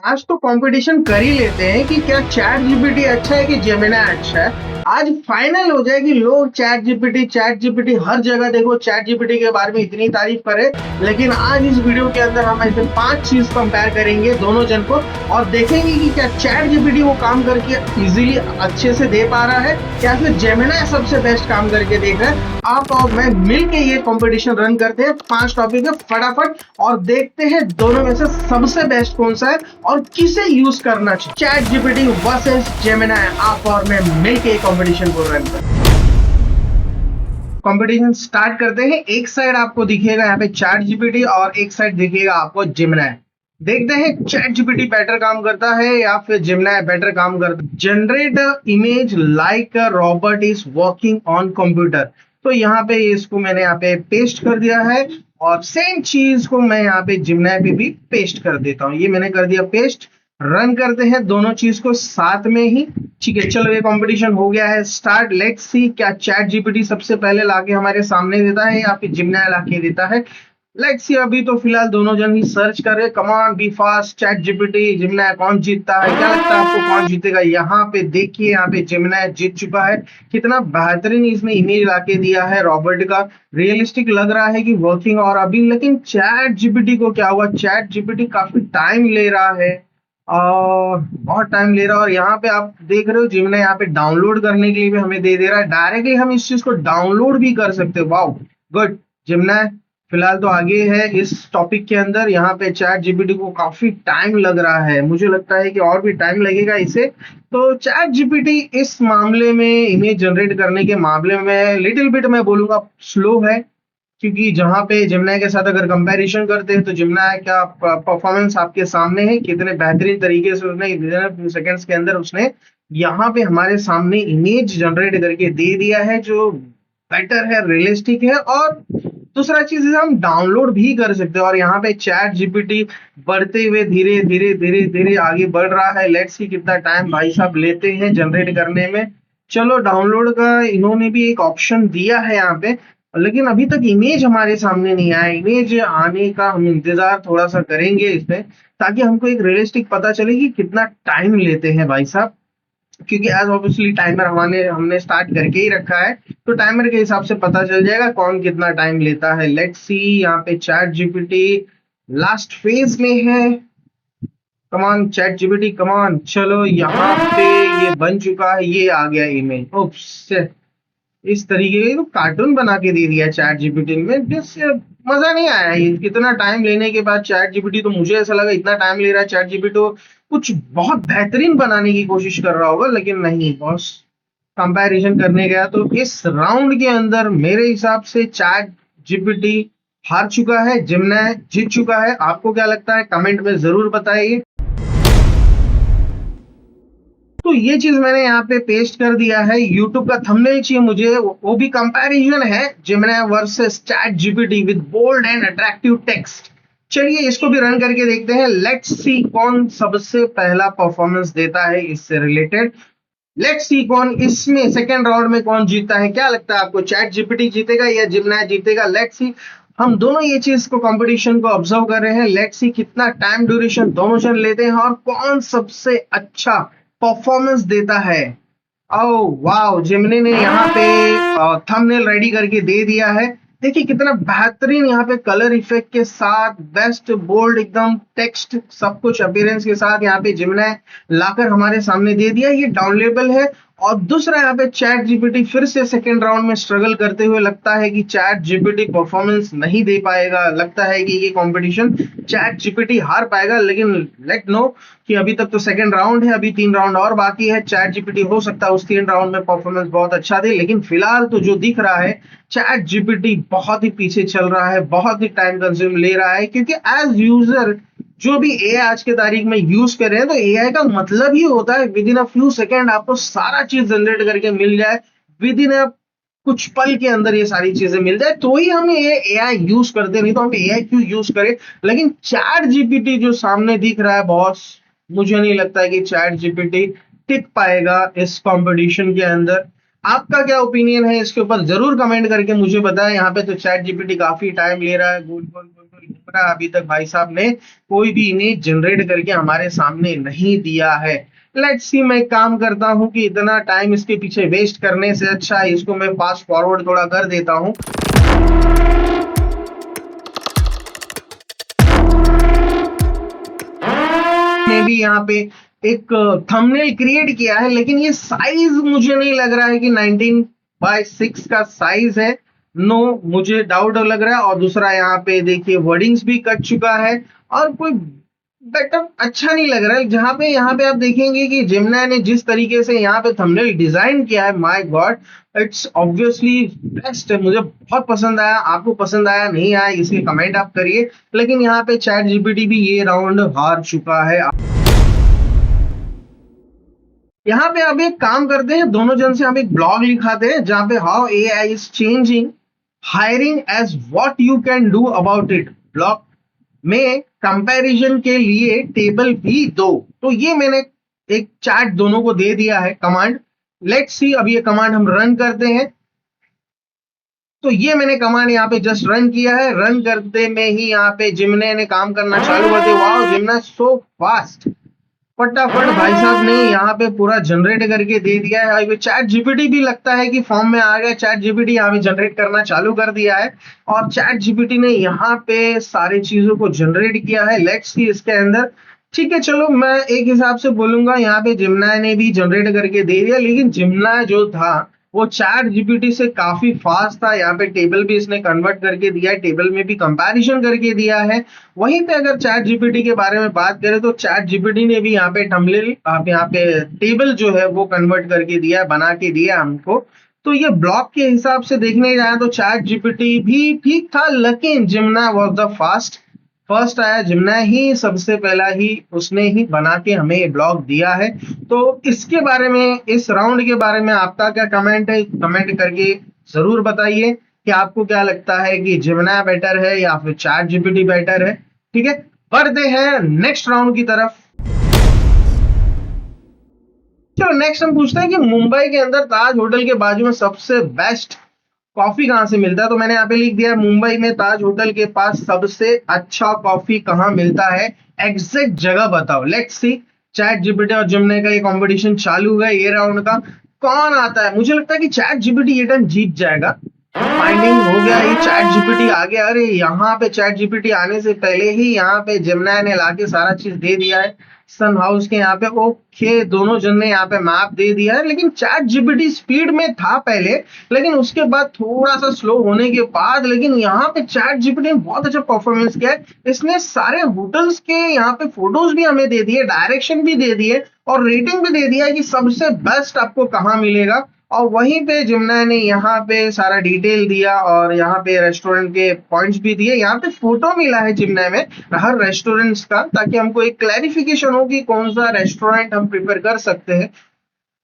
आज तो कंपटीशन कर ही लेते हैं कि क्या चैट जीपीटी अच्छा है कि जेमिनाई अच्छा है। आज फाइनल हो जाए कि लोग चैट जीपीटी हर जगह देखो, चैट जीपीटी के बारे में इतनी तारीफ करे। लेकिन आज इस वीडियो के अंदर हम ऐसे 5 चीज कंपेयर करेंगे दोनों जन को और देखेंगे कि क्या चैट जीपीटी वो काम करके इजीली अच्छे से दे पा रहा है या फिर जेमिनाई सबसे बेस्ट काम करके देख रहा है। आप और मैं मिलके ये कंपटीशन रन करते हैं। 5 टॉपिक है फटाफट और देखते हैं दोनों में से सबसे बेस्ट कौन सा है और किसे यूज करना चाहिए। चैट जीपीटी वर्सेस जेमिनाई, आप और मैं मिलके कंपटीशन को रन करते हैं। कंपटीशन स्टार्ट करते हैं। एक साइड आपको दिखेगा यहाँ पे चैट जीपीटी और एक साइड दिखेगा आपको जेमिनाई। देखते हैं चैट जीपीटी बेटर काम करता है या फिर जेमिनाई बेटर काम करता है। Generate image like Robert is working on computer. तो यहाँ पे इसको मैंने यहाँ पे पेस्ट कर दिया है और सेम चीज को मैं यहाँ पे जेमिनाई पे भी पेस्ट कर देता हूँ। ये मैंने कर दिया पेस्ट। रन करते हैं दोनों चीज को साथ में ही। ठीक है, चलो ये कंपटीशन हो गया है स्टार्ट। लेट्स सी क्या चैट जीपीटी सबसे पहले लाके हमारे सामने देता है या फिर जेमिनाई लाके देता है। लेट्स सी, अभी तो फिलहाल दोनों जन ही सर्च कर रहे। Come on be fast, chat GPT Gemini कौन जीतता है? क्या लगता है आपको कौन जीतेगा? यहाँ पे देखिए, यहाँ पे जेमिनाई जीत चुका है। कितना बेहतरीन इसने इमेज लाके दिया है रॉबर्ट का। रियलिस्टिक लग रहा है कि वर्किंग। और अभी लेकिन चैट जीपीटी को क्या हुआ? चैट जीपीटी काफी टाइम ले रहा है और बहुत टाइम ले रहा है। और यहाँ पे आप देख रहे हो जेमिनाई यहाँ पे डाउनलोड करने के लिए भी हमें दे दे रहा है। डायरेक्टली हम इस चीज को डाउनलोड भी कर सकते हैं। Wow, good. जेमिनाई फिलहाल तो आगे है इस टॉपिक के अंदर। यहाँ पे चैट जीपीटी को काफी टाइम लग रहा है, मुझे लगता है कि और भी टाइम लगेगा इसे। तो चैट जीपीटी इस मामले में, इमेज जनरेट करने के मामले में लिटिल बिट मैं बोलूंगा स्लो है। क्योंकि जहां पे जेमिनाई के साथ अगर कंपैरिजन करते हैं तो जेमिनाई का परफॉर्मेंस आपके सामने है। कितने बेहतरीन तरीके से उसने फ्यू सेकंड्स के अंदर उसने यहाँ पे हमारे सामने इमेज जनरेट करके दे दिया है, जो बेटर है, रियलिस्टिक है। और दूसरा चीज है हम डाउनलोड भी कर सकते हैं। और यहाँ पे चैट जीपीटी बढ़ते हुए धीरे धीरे धीरे धीरे आगे बढ़ रहा है। लेट्स सी कितना टाइम भाई साहब लेते हैं जनरेट करने में। चलो, डाउनलोड का इन्होंने भी एक ऑप्शन दिया है यहाँ पे, लेकिन अभी तक इमेज हमारे सामने नहीं आया। इमेज आने का हम इंतजार थोड़ा सा करेंगे इसमें, ताकि हमको एक रियलिस्टिक पता चले कि कितना टाइम लेते हैं भाई साहब। क्योंकि एज ऑब्वियसली टाइमर हमने स्टार्ट करके ही रखा है, तो टाइमर के हिसाब से पता चल जाएगा कौन कितना टाइम लेता है। लेट्स सी, यहाँ पे चैट जीपीटी लास्ट फेज में है। कमान चैट जीपीटी, कमान। चलो, यहाँ पे ये बन चुका है, ये आ गया इमेज। ओप्स, इस तरीके के तो कार्टून बना के दे दिया चैट जीपीटी में, जिससे मजा नहीं आया। ये कितना टाइम लेने के बाद चैट जीपीटी, तो मुझे ऐसा लगा इतना टाइम ले रहा है चैट जीपीटी तो कुछ बहुत बेहतरीन बनाने की कोशिश कर रहा होगा, लेकिन नहीं बॉस। कंपैरिजन करने गया तो इस राउंड के अंदर मेरे हिसाब से चैट जीपीटी हार चुका है, जेमिनाई जीत चुका है। आपको क्या लगता है कमेंट में जरूर बताइए। तो ये चीज मैंने यहाँ पे पेस्ट कर दिया है। YouTube का थंबनेल चाहिए मुझे, वो भी कंपैरिजन है Gemini versus chat GPT with bold and attractive text. चलिए इसको भी रन करके देखते हैं। लेट्स सी कौन सबसे पहला परफॉर्मेंस देता है इससे रिलेटेड। लेट्स सी कौन इसमें सेकेंड राउंड में कौन जीतता है। क्या लगता है आपको, चैट जीपीटी जीतेगा या जेमिनाई जीतेगा? Let's see. हम दोनों ये चीज को कंपटीशन को ऑब्जर्व कर रहे हैं। लेट्स सी कितना टाइम ड्यूरेशन दोनों जन लेते हैं और कौन सबसे अच्छा परफॉर्मेंस देता है। ओह वाओ, जेमिनी ने यहाँ पे थंबनेल रेडी करके दे दिया है। देखिए कितना बेहतरीन यहाँ पे कलर इफेक्ट के साथ, बेस्ट बोल्ड एकदम टेक्स्ट सब कुछ अपीयरेंस के साथ यहाँ पे जेमिनी लाकर हमारे सामने दे दिया। ये डाउनलोडेबल है। और दूसरा यहाँ पे चैट जीपीटी फिर से सेकेंड राउंड में स्ट्रगल करते हुए लगता है कि चैट जीपीटी परफॉर्मेंस नहीं दे पाएगा। लगता है कि ये कंपटीशन चैट जीपीटी हार पाएगा। लेकिन लेट नो कि अभी तक तो सेकेंड राउंड है, अभी 3 राउंड और बाकी है। चैट जीपीटी हो सकता है उस 3 राउंड में परफॉर्मेंस बहुत अच्छा दे, लेकिन फिलहाल तो जो दिख रहा है चैट जीपीटी बहुत ही पीछे चल रहा है, बहुत ही टाइम कंज्यूम ले रहा है। क्योंकि एज यूजर जो भी एआई आज के तारीख में यूज कर रहे हैं, तो एआई का मतलब ही होता है with in a few second आपको सारा चीज जनरेट करके मिल जाए। विद इन अ कुछ पल के अंदर ये सारी चीजें मिल जाए तो ही हम ये एआई यूज करते, नहीं तो हम एआई क्यों यूज करें। लेकिन चैट जीपीटी जो सामने दिख रहा है बॉस, मुझे नहीं लगता है कि चैट जीपीटी टिक पाएगा इस कंपटीशन के अंदर। आपका क्या ओपिनियन है इसके ऊपर जरूर कमेंट करके मुझे बताएं। यहाँ पे तो चैट जीपीटी काफी टाइम ले रहा है। Good good good. घूम रहा है, अभी तक भाई साहब ने कोई भी इमेज जनरेट करके हमारे सामने नहीं दिया है। लेट्स सी, मैं काम करता हूँ कि इतना टाइम इसके पीछे वेस्ट करने से अच्छा है इसको मैं फास्ट फॉरवर्ड थोड़ा कर देता हूँ। ने भी यहाँ पे एक थंबनेल क्रिएट किया है, लेकिन ये साइज मुझे नहीं लग रहा है कि 19:6 का साइज है। नो, मुझे डाउट लग रहा है। और दूसरा यहाँ पे देखिए वर्डिंग्स भी कट चुका है और कोई बेटर अच्छा नहीं लग रहा है। जहां पे यहाँ पे आप देखेंगे कि जिमना ने जिस तरीके से यहाँ पे थंबनेल डिजाइन किया है, my God, it's obviously best है। मुझे बहुत पसंद आया। आपको पसंद आया नहीं आया इसके कमेंट आप करिए। लेकिन यहाँ पे चैट जीपीटी भी ये राउंड हार चुका है। यहाँ पे अब एक काम करते हैं, दोनों जन से हम एक ब्लॉग लिखाते हैं जहां पे how AI is changing hiring as what you can do about it. Blog में कंपैरिजन के लिए टेबल भी दो। तो ये मैंने एक चार्ट दोनों को दे दिया है कमांड। लेट्स सी, अब ये कमांड हम रन करते हैं। तो ये मैंने कमांड यहाँ पे जस्ट रन किया है। रन करते में ही यहाँ पे जिमने ने काम करना चालू कर दिया। वाओ, जिमना सो फास्ट, फटाफट भाई साहब ने यहाँ पे पूरा जनरेट करके दे दिया है। चैट जीपीटी भी लगता है कि फॉर्म में आ गया। चैट जीपीटी यहाँ पे जनरेट करना चालू कर दिया है और चैट जीपीटी ने यहाँ पे सारी चीजों को जनरेट किया है। लेट्स सी इसके अंदर। ठीक है, चलो मैं एक हिसाब से बोलूंगा यहाँ पे जिमनाय ने भी जनरेट करके दे दिया, लेकिन जिमनाय जो था वो चैट जीपीटी से काफी फास्ट था। यहाँ पे टेबल भी इसने कन्वर्ट करके दिया है, टेबल में भी कंपैरिजन करके दिया है। वहीं पे अगर चैट जीपीटी के बारे में बात करें तो चैट जीपीटी ने भी यहाँ पे थंबनेल, आप यहाँ पे टेबल जो है वो कन्वर्ट करके दिया, बना के दिया हमको। तो ये ब्लॉक के हिसाब से देखने जाए तो चैट जीपीटी भी ठीक था, लेकिन जिमना वॉज द फर्स्ट आया। जिमना ही सबसे पहला ही उसने ही बना के हमें ये ब्लॉग दिया है। तो इसके बारे में, इस राउंड के बारे में आपका क्या कमेंट है? कमेंट करके जरूर बताइए कि आपको क्या लगता है कि जिमना बेटर है या फिर चैट जीपीटी बेटर है। ठीक है, बढ़ते हैं नेक्स्ट राउंड की तरफ। चलो नेक्स्ट हम पूछते हैं कि मुंबई के अंदर ताज होटल के बाजू में सबसे बेस्ट कॉफी कहाँ से मिलता है। तो मैंने यहाँ पे लिख दिया मुंबई में ताज होटल के पास सबसे अच्छा कॉफी कहाँ मिलता है, एग्जैक्ट जगह बताओ। लेट्स सी, चैट जीपीटी और जिमने का ये कंपटीशन चालू है। ये राउंड का कौन आता है? मुझे लगता है कि चैट जीपीटी ये टाइम जीत जाएगा। फाइंडिंग हो गया, ये चैट जीपीटी आ गया। अरे यहाँ पे चैट जीपीटी आने से पहले ही यहाँ पे जिमना ने लाके सारा चीज दे दिया है। सन हाउस के यहाँ पे ओके, दोनों जन ने यहाँ पे मैप दे दिया है। लेकिन चैट जीपीटी स्पीड में था पहले, लेकिन उसके बाद थोड़ा सा स्लो होने के बाद, लेकिन यहाँ पे चैट जीपीटी ने बहुत अच्छा परफॉर्मेंस किया है। इसने सारे होटल्स के यहाँ पे फोटोज भी हमें दे दिए, डायरेक्शन भी दे दिए और रेटिंग भी दे दिया है कि सबसे बेस्ट आपको कहाँ मिलेगा। और वहीं पे जिमना ने यहाँ पे सारा डिटेल दिया और यहाँ पे रेस्टोरेंट के पॉइंट्स भी दिए। यहाँ पे फोटो मिला है जिमना में हर रेस्टोरेंट्स का, ताकि हमको एक क्लैरिफिकेशन हो कि कौन सा रेस्टोरेंट हम प्रिफर कर सकते हैं।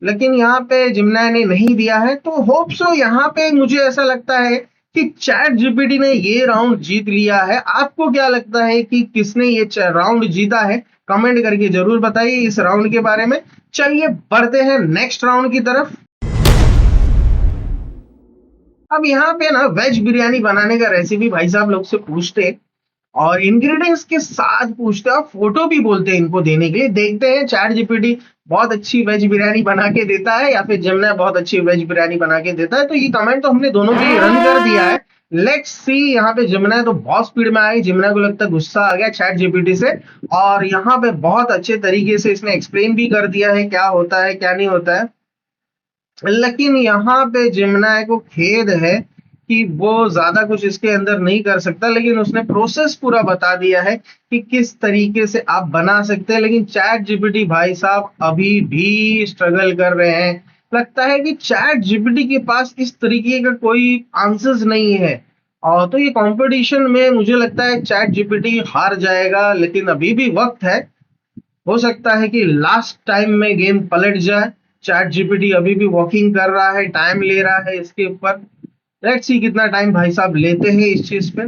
लेकिन यहाँ पे जिमना ने नहीं दिया है। तो होप सो यहाँ पे मुझे ऐसा लगता है कि चैट जीपीटी ने ये राउंड जीत लिया है। आपको क्या लगता है कि किसने ये राउंड जीता है? कमेंट करके जरूर बताइए इस राउंड के बारे में। चलिए बढ़ते हैं नेक्स्ट राउंड की तरफ। अब यहाँ पे ना वेज बिरयानी बनाने का रेसिपी भाई साहब लोग से पूछते और इंग्रेडिएंट्स के साथ पूछते और फोटो भी बोलते हैं इनको देने के लिए। देखते हैं चैट जीपीटी बहुत अच्छी वेज बिरयानी बना के देता है या फिर जिमना बहुत अच्छी वेज बिरयानी बना के देता है। तो ये कमेंट तो हमने दोनों के लिए रन कर दिया है। लेट्स सी, यहाँ पे जिमना तो बहुत स्पीड में आई। जिमना को लगता है गुस्सा आ गया चैट जीपीटी से और यहाँ पे बहुत अच्छे तरीके से इसने एक्सप्लेन भी कर दिया है क्या होता है क्या नहीं होता है। लेकिन यहाँ पे जिमनाय को खेद है कि वो ज्यादा कुछ इसके अंदर नहीं कर सकता, लेकिन उसने प्रोसेस पूरा बता दिया है कि किस तरीके से आप बना सकते हैं। लेकिन चैट जीपीटी भाई साहब अभी भी स्ट्रगल कर रहे हैं। लगता है कि चैट जीपीटी के पास इस तरीके का कोई आंसर्स नहीं है। और तो ये कंपटीशन में मुझे लगता है चैट जीपीटी हार जाएगा, लेकिन अभी भी वक्त है। हो सकता है कि लास्ट टाइम में गेम पलट जाए। चैट जीपीटी अभी भी वॉकिंग कर रहा है, टाइम ले रहा है इसके ऊपर। लेट्स सी कितना टाइम भाई साहब लेते हैं इस चीज पे।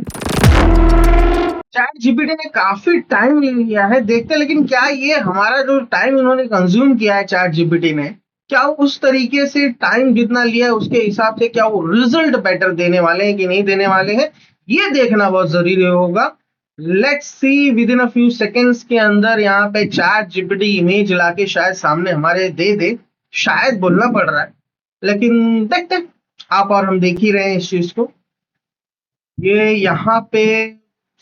चैट जीपीटी ने काफी टाइम ले लिया है, देखते हैं लेकिन क्या ये हमारा जो टाइम इन्होंने कंज्यूम किया है चैट जीपीटी ने, क्या उस तरीके से टाइम जितना लिया है उसके हिसाब से क्या वो रिजल्ट बेटर देने वाले हैं कि नहीं देने वाले हैं, ये देखना बहुत जरूरी होगा। Let's see with in a few seconds के अंदर यहाँ पे चैट जीपीटी इमेज लाके शायद सामने हमारे दे दे। शायद बोलना पड़ रहा है, लेकिन देखते हैं। आप और हम देख ही रहे हैं इस चीज को। ये यहाँ पे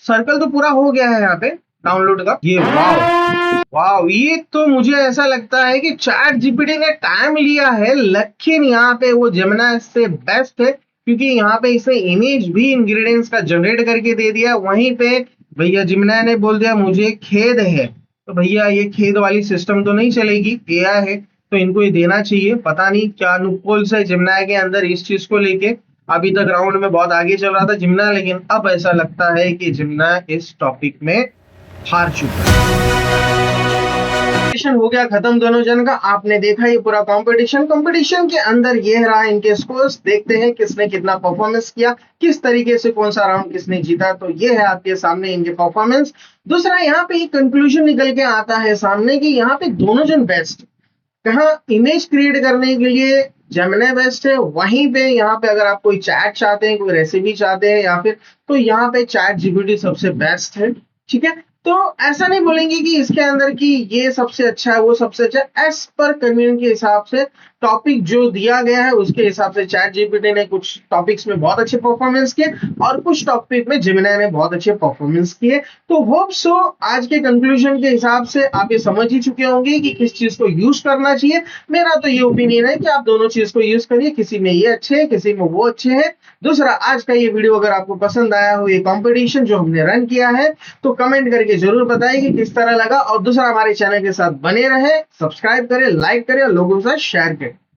सर्कल तो पूरा हो गया है यहाँ पे डाउनलोड का। ये वाव वाव, ये तो मुझे ऐसा लगता है कि चैट जीपीटी ने टाइम लिया है, लेकिन यहाँ पे वो जेमिनी से बेस्ट है, क्योंकि यहाँ पे इसने इमेज भी इंग्रेडिएंट्स का जनरेट करके दे दिया। वहीं पे भैया जेमिनी ने बोल दिया मुझे खेद है, तो भैया ये खेद वाली सिस्टम तो नहीं चलेगी, एआई है तो इनको ये देना चाहिए। पता नहीं क्या लूपहोल्स है जेमिनी के अंदर इस चीज को लेके। अभी तक राउंड में बहुत आगे चल रहा था जिम्ना, लेकिन अब ऐसा लगता है कि जिम्ना इस टॉपिक में हार चुका है। कंपटीशन हो गया खत्म दोनों जन का। आपने देखा ये पूरा कंपटीशन के अंदर ये रहा इनके स्कोर्स। देखते हैं किसने कितना परफॉर्मेंस किया, किस तरीके से कौन सा राउंड किसने जीता। तो ये है आपके सामने इनके परफॉर्मेंस। दूसरा यहाँ पे एक कंक्लूजन निकल के आता है सामने कि यहाँ पे दोनों जन बेस्ट। कहाँ इमेज क्रिएट करने के लिए जेमिनी बेस्ट है, वहीं पे यहाँ पे अगर आप कोई चैट चाहते हैं, कोई रेसिपी चाहते हैं या फिर, तो यहाँ पे चैट जीपीटी सबसे बेस्ट है। ठीक है, तो ऐसा नहीं बोलेंगे कि इसके अंदर कि ये सबसे अच्छा है वो सबसे अच्छा है। एज पर कम्युनिटी के हिसाब से टॉपिक जो दिया गया है उसके हिसाब से चैट जीपीटी ने कुछ टॉपिक्स में बहुत अच्छे परफॉर्मेंस किए और कुछ टॉपिक में जेमिनी ने बहुत अच्छे परफॉर्मेंस किए। तो होप सो आज के कंक्लूजन के हिसाब से आप ये समझ ही चुके होंगे कि किस चीज को यूज करना चाहिए। मेरा तो ये ओपिनियन है कि आप दोनों चीज को यूज करिए, किसी में ये अच्छे है किसी में वो अच्छे है। दूसरा, आज का ये वीडियो अगर आपको पसंद आया हो, ये कंपटीशन जो हमने रन किया है, तो कमेंट करके जरूर बताइए कि किस तरह लगा। और दूसरा, हमारे चैनल के साथ बने रहे, सब्सक्राइब करें, लाइक करें और लोगों के साथ शेयर करें।